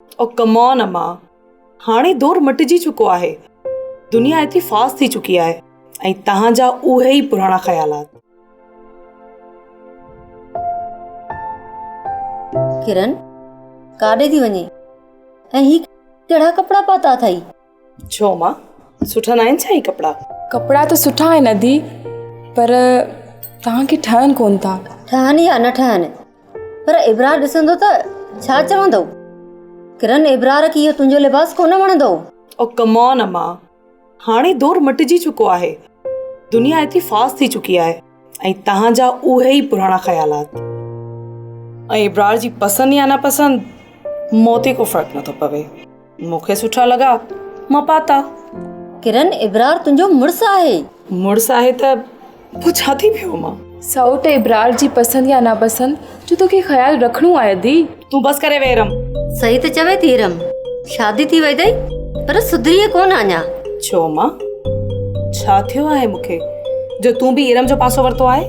O come on अम्मा, हाणे दौर मटिजी चुको आहे। दुनिया एतिरी फास्ट थी चुकी आहे ऐं तव्हांजा उहे ई पुराणा ख़्यालात। किरण काॾे थी वञे ऐं ही कहिड़ा कपिड़ा पाता अथई? छो मां, सुठा न आहिनि छा ही कपिड़ा? कपिड़ा त सुठा आहिनि अदी, पर तव्हांखे ठहनि कोन था। ठहनि या न ठहनि, पर इब्रार ॾिसंदो त छा चवंदो? किरण, इब्रार खे इहो तुंहिंजो लिबास कोन वणंदो। ओ कम ऑन अम्मा, हाणे दौर मटिजी चुको आहे। दुनिया एतिरी फास्ट थी चुकी आहे ऐं तव्हांजा उहे ई पुराणा ख़्यालात। ऐं इब्रार जी पसंदि या न पसंदि मोते को फ़र्क़ु नथो पवे। मूंखे सुठा लॻा, मां पाता। किरण, इब्रार तुंहिंजो मुड़ुसु आहे। मुड़ुसु आहे त पोइ छा थी पियो मां? सौट इब्रार जी पसंदि या नापसंदि जो तोखे ख़्यालु रखणो आहे अदी। तूं बसि करे वेह रम। सही त चवे थी रम, शादी थी वई अथई पर सुधरीअ कोन अञा। छो मां, छा थियो आहे मूंखे जो तूं बि इरम जो पासो वरितो आहे?